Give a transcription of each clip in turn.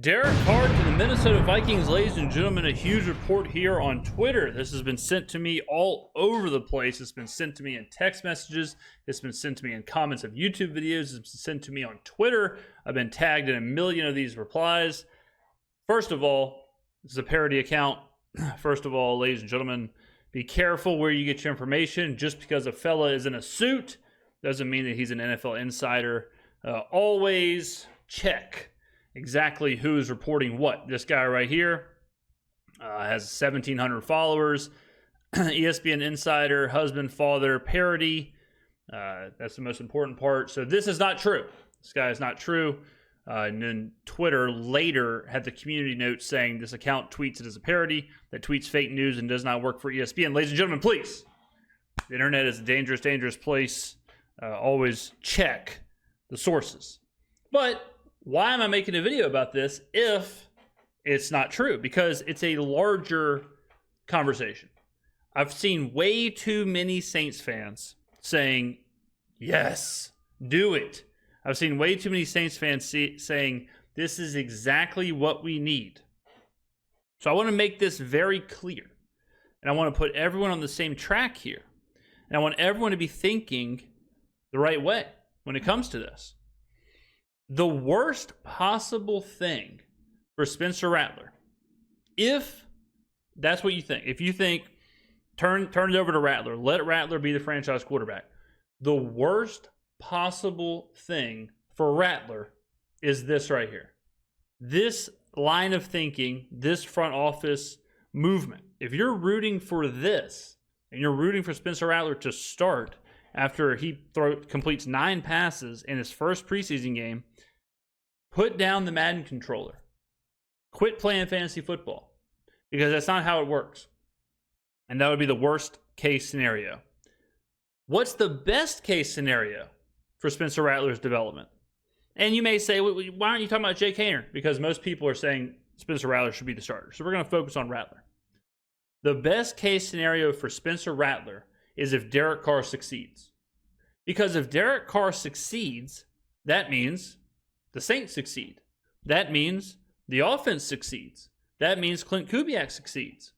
Derek Carr to the Minnesota Vikings, ladies and gentlemen. A huge report here on Twitter. This has been sent to me all over the place. It's been sent to me in text messages. It's been sent to me in comments of YouTube videos. It's been sent to me on Twitter. I've been tagged in a million of these replies. First of all, this is a parody account. First of all, ladies and gentlemen, be careful where you get your information. Just because a fella is in a suit doesn't mean that he's an NFL insider. Always check exactly who is reporting what. This guy right here has 1,700 followers. ESPN insider, husband, father, parody. That's the most important part. So this is not true. This guy is not true. And then Twitter later had the community note saying this account tweets it as a parody, that tweets fake news and does not work for ESPN. Ladies and gentlemen, please. The internet is a dangerous, dangerous place. Always check the sources. But why am I making a video about this if it's not true? Because it's a larger conversation. I've seen way too many Saints fans saying, yes, do it. I've seen way too many Saints fans saying, this is exactly what we need. So I want to make this very clear. And I want to put everyone on the same track here. And I want everyone to be thinking the right way when it comes to this. The worst possible thing for Spencer Rattler, if that's what you think, if you think, turn it over to Rattler, let Rattler be the franchise quarterback, the worst possible thing for Rattler is this right here. This line of thinking, this front office movement. If you're rooting for this, and you're rooting for Spencer Rattler to start after he completes 9 passes in his first preseason game, put down the Madden controller. Quit playing fantasy football, because that's not how it works. And that would be the worst case scenario. What's the best case scenario for Spencer Rattler's development? And you may say, why aren't you talking about Jake Haener? Because most people are saying Spencer Rattler should be the starter. So we're going to focus on Rattler. The best case scenario for Spencer Rattler is if Derek Carr succeeds. Because if Derek Carr succeeds, that means the Saints succeed. That means the offense succeeds. That means Clint Kubiak succeeds.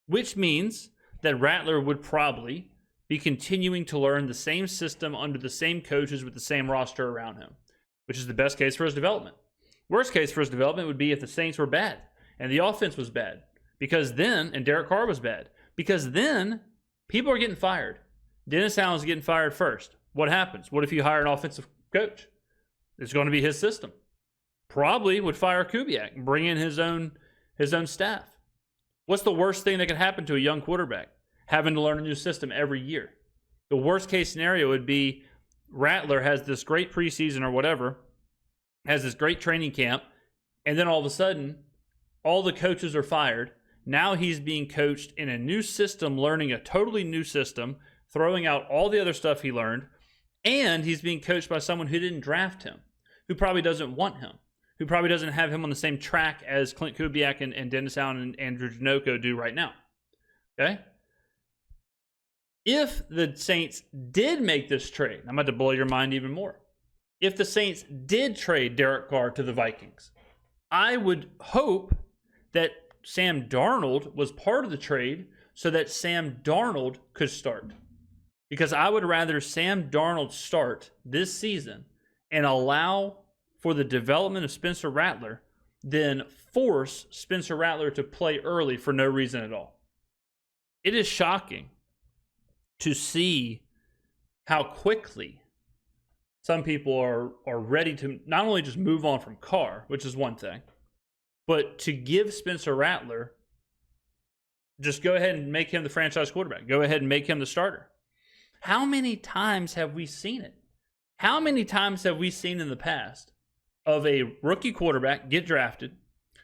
Which means that Rattler would probably be continuing to learn the same system under the same coaches with the same roster around him, which is the best case for his development. Worst case for his development would be if the Saints were bad and the offense was bad, because then, and Derek Carr was bad, because then people are getting fired. Dennis Allen's getting fired first. What happens? What if you hire an offensive coach? It's going to be his system. Probably would fire Kubiak and bring in his own staff. What's the worst thing that can happen to a young quarterback? Having to learn a new system every year. The worst case scenario would be Rattler has this great preseason or whatever, has this great training camp, and then all of a sudden, all the coaches are fired. Now he's being coached in a new system, learning a totally new system, throwing out all the other stuff he learned, and he's being coached by someone who didn't draft him, who probably doesn't want him, who probably doesn't have him on the same track as Clint Kubiak and Dennis Allen and Andrew Janocko do right now. Okay? If the Saints did make this trade, I'm about to blow your mind even more. If the Saints did trade Derek Carr to the Vikings, I would hope that Sam Darnold was part of the trade so that Sam Darnold could start. Because I would rather Sam Darnold start this season and allow for the development of Spencer Rattler than force Spencer Rattler to play early for no reason at all. It is shocking to see how quickly some people are ready to not only just move on from Carr, which is one thing, but to give Spencer Rattler, just go ahead and make him the franchise quarterback. Go ahead and make him the starter. How many times have we seen it? How many times have we seen in the past of a rookie quarterback get drafted,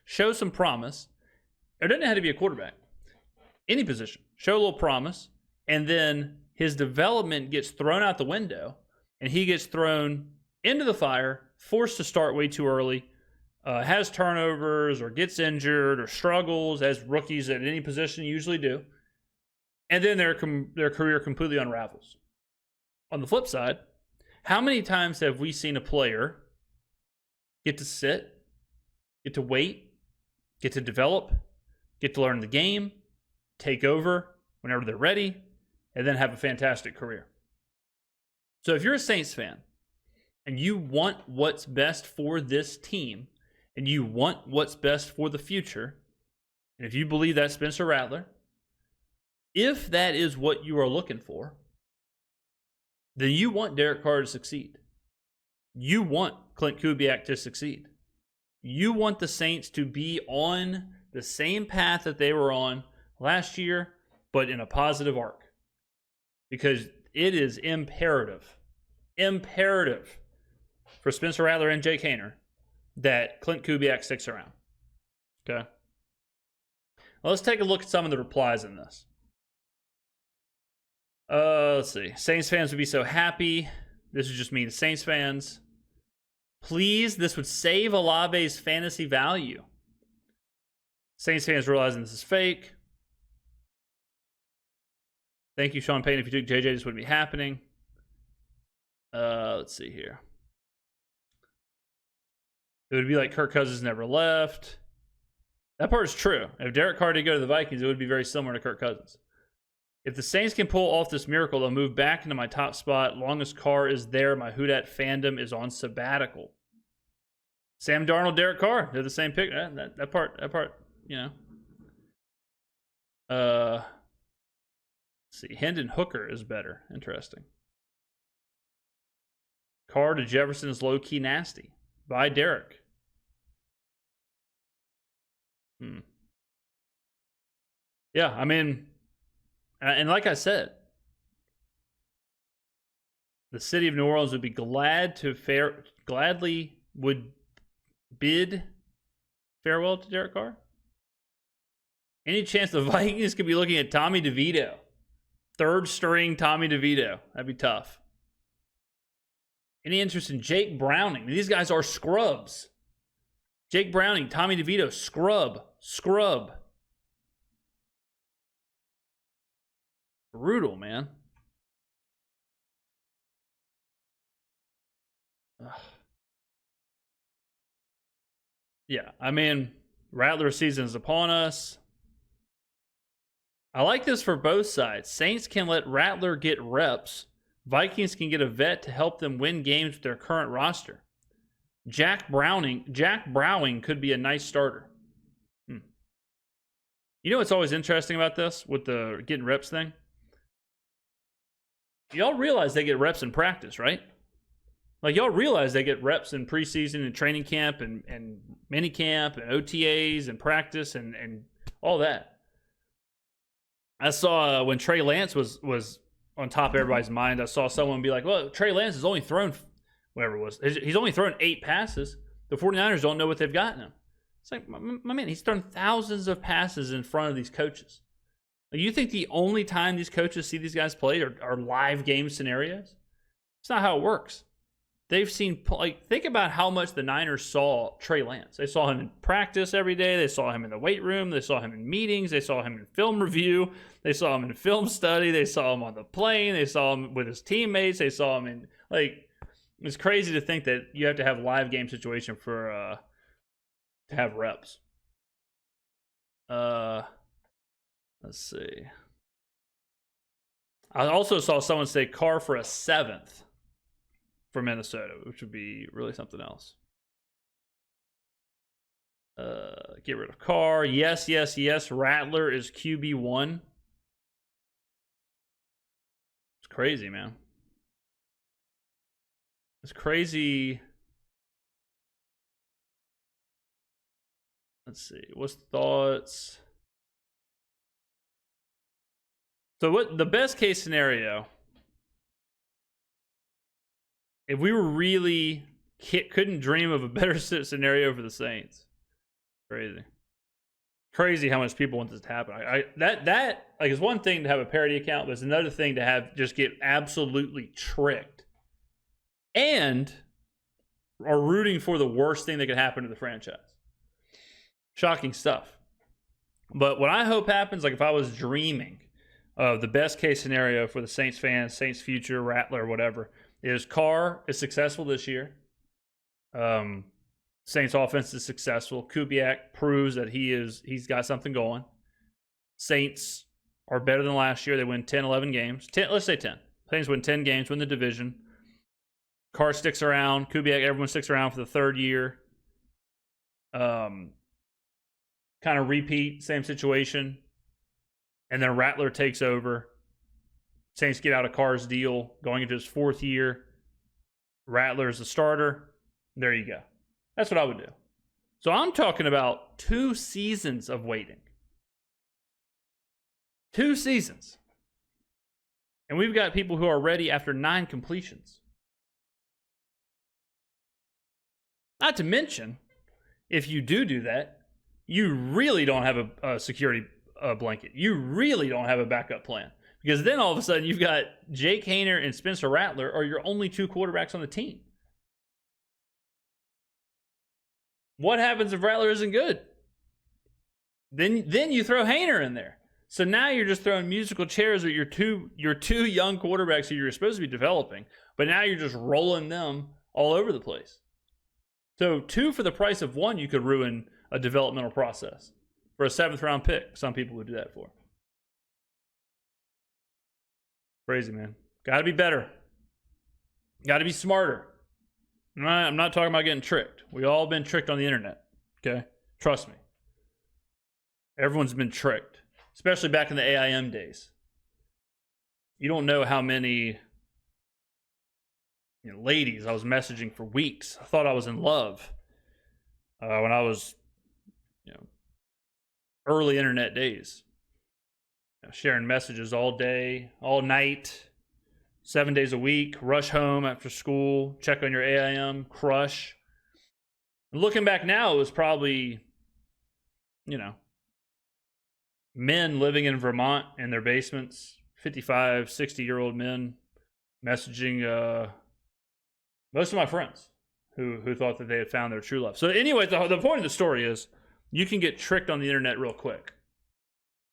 show some promise? It doesn't have to be a quarterback. Any position. Show a little promise, and then his development gets thrown out the window, and he gets thrown into the fire, forced to start way too early, has turnovers or gets injured or struggles, as rookies at any position usually do, and then their career completely unravels. On the flip side, how many times have we seen a player get to sit, get to wait, get to develop, get to learn the game, take over whenever they're ready, and then have a fantastic career. So if you're a Saints fan and you want what's best for this team and you want what's best for the future, and if you believe that's Spencer Rattler, if that is what you are looking for, then you want Derek Carr to succeed. You want Clint Kubiak to succeed. You want the Saints to be on the same path that they were on last year, but in a positive arc. Because it is imperative for Spencer Rattler and Jake Haener that Clint Kubiak sticks around. Okay? Well, let's take a look at some of the replies in this. Let's see. Saints fans would be so happy. This is just me, the Saints fans. Please, this would save Olave's fantasy value. Saints fans realizing this is fake. Thank you, Sean Payne. If you took JJ, this wouldn't be happening. Let's see here. It would be like Kirk Cousins never left. That part is true. If Derek Carr did go to the Vikings, it would be very similar to Kirk Cousins. If the Saints can pull off this miracle, they'll move back into my top spot. Long as Carr is there, my Whodat fandom is on sabbatical. Sam Darnold, Derek Carr, they're the same pick. That part, you know. Let's see, Hendon Hooker is better. Interesting. Carr to Jefferson is low-key nasty. By Derek. Yeah, I mean, and like I said, the city of New Orleans would be gladly would bid farewell to Derek Carr. Any chance the Vikings could be looking at Tommy DeVito? Third string Tommy DeVito. That'd be tough. Any interest in Jake Browning? These guys are scrubs. Jake Browning, Tommy DeVito, scrub. Brutal, man. Ugh. Yeah, I mean, Rattler season is upon us. I like this for both sides. Saints can let Rattler get reps. Vikings can get a vet to help them win games with their current roster. Jack Browning could be a nice starter. You know what's always interesting about this with the getting reps thing? Y'all realize they get reps in practice, right? Like, y'all realize they get reps in preseason and training camp and mini camp and OTAs and practice and all that. I saw when Trey Lance was on top of everybody's mind, I saw someone be like, well, Trey Lance has only thrown, whatever it was, he's only thrown 8 passes. The 49ers don't know what they've gotten him. It's like, my man, he's thrown thousands of passes in front of these coaches. Like, you think the only time these coaches see these guys play are live game scenarios? It's not how it works. They've seen, like, think about how much the Niners saw Trey Lance. They saw him in practice every day. They saw him in the weight room. They saw him in meetings. They saw him in film review. They saw him in film study. They saw him on the plane. They saw him with his teammates. They saw him in, like, it's crazy to think that you have to have a live game situation for, to have reps. Let's see. I also saw someone say Carr for a 7th. For Minnesota, which would be really something else. Get rid of Carr. Yes. Rattler is QB1. It's crazy, man. It's crazy. Let's see. What's the thoughts? So what the best case scenario, if we were really couldn't dream of a better scenario for the Saints, crazy how much people want this to happen. That like is one thing to have a parody account, but it's another thing to have just get absolutely tricked, and are rooting for the worst thing that could happen to the franchise. Shocking stuff. But what I hope happens, like if I was dreaming of the best case scenario for the Saints fans, Saints future, Rattler, whatever, is Carr is successful this year. Saints offense is successful. Kubiak proves that he's got something going. Saints are better than last year. They win 10, 11 games. Let's say 10. Saints win 10 games, win the division. Carr sticks around. Kubiak, everyone sticks around for the third year. Kind of repeat, same situation. And then Rattler takes over. Saints get out of Carr's deal going into his fourth year. Rattler is the starter. There you go. That's what I would do. So I'm talking about 2 seasons of waiting. 2 seasons. And we've got people who are ready after 9 completions. Not to mention, if you do that, you really don't have a security blanket. You really don't have a backup plan. Because then all of a sudden you've got Jake Haener and Spencer Rattler are your only 2 quarterbacks on the team. What happens if Rattler isn't good? Then you throw Haener in there. So now you're just throwing musical chairs with your two young quarterbacks who you're supposed to be developing, but now you're just rolling them all over the place. So 2 for the price of 1, you could ruin a developmental process. For a 7th round pick, some people would do that for. Crazy, man. Got to be better. Got to be smarter. I'm not talking about getting tricked. We all been tricked on the internet. Okay? Trust me. Everyone's been tricked. Especially back in the AIM days. You don't know how many ladies I was messaging for weeks. I thought I was in love when I was early internet days. Sharing messages all day, all night, 7 days a week, rush home after school, check on your AIM, crush. And looking back now, it was probably, men living in Vermont in their basements, 55, 60-year-old men messaging most of my friends who thought that they had found their true love. So anyway, the point of the story is you can get tricked on the internet real quick.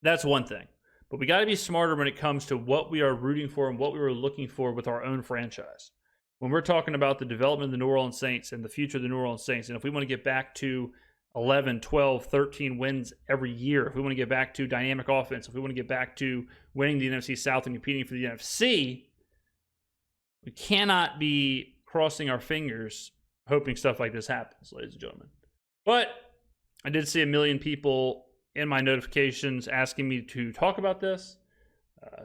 That's one thing. But we got to be smarter when it comes to what we are rooting for and what we were looking for with our own franchise. When we're talking about the development of the New Orleans Saints and the future of the New Orleans Saints, and if we want to get back to 11, 12, 13 wins every year, if we want to get back to dynamic offense, if we want to get back to winning the NFC South and competing for the NFC, we cannot be crossing our fingers hoping stuff like this happens, ladies and gentlemen. But I did see 1 million people in my notifications asking me to talk about this.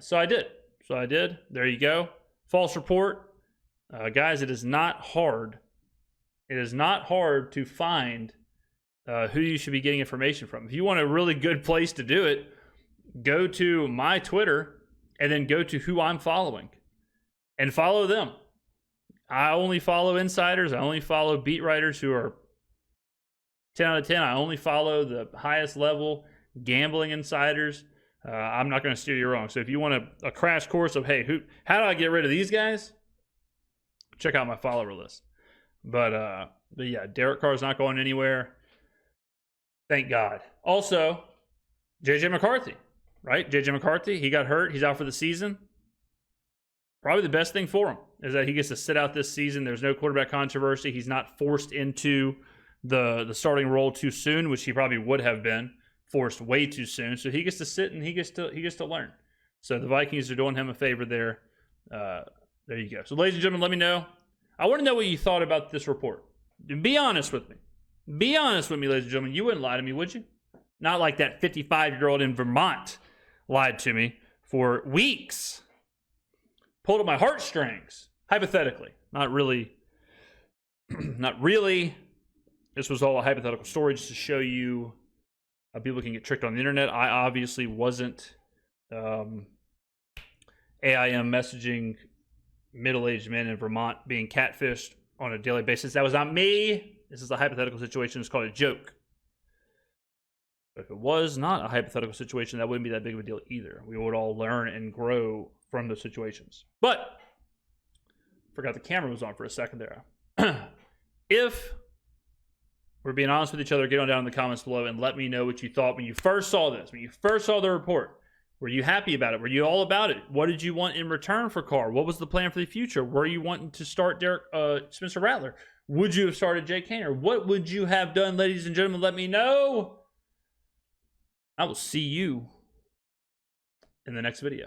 So I did. There you go. False report. Guys, it is not hard. It is not hard to find who you should be getting information from. If you want a really good place to do it, go to my Twitter and then go to who I'm following and follow them. I only follow insiders. I only follow beat writers who are 10 out of 10. I only follow the highest level gambling insiders. I'm not going to steer you wrong. So if you want a crash course of, hey, how do I get rid of these guys? Check out my follower list. But yeah, Derek Carr's not going anywhere. Thank God. Also, JJ McCarthy, right? JJ McCarthy, he got hurt. He's out for the season. Probably the best thing for him is that he gets to sit out this season. There's no quarterback controversy. He's not forced into the starting role too soon, which he probably would have been forced way too soon. So he gets to sit and he gets to learn. So the Vikings are doing him a favor there. There you go. So ladies and gentlemen, let me know. I want to know what you thought about this report. Be honest with me. Be honest with me, ladies and gentlemen. You wouldn't lie to me, would you? Not like that 55-year-old in Vermont lied to me for weeks. Pulled at my heartstrings. Hypothetically. Not really. Not really. This was all a hypothetical story just to show you how people can get tricked on the internet. I obviously wasn't AIM messaging middle-aged men in Vermont being catfished on a daily basis. That was not me. This is a hypothetical situation. It's called a joke. But if it was not a hypothetical situation, that wouldn't be that big of a deal either. We would all learn and grow from those situations. But forgot the camera was on for a second there. If we're being honest with each other, get on down in the comments below and let me know what you thought when you first saw this, when you first saw the report. Were you happy about it? Were you all about it? What did you want in return for Carr? What was the plan for the future? Were you wanting to start Spencer Rattler? Would you have started Jake Haener? What would you have done, ladies and gentlemen? Let me know. I will see you in the next video.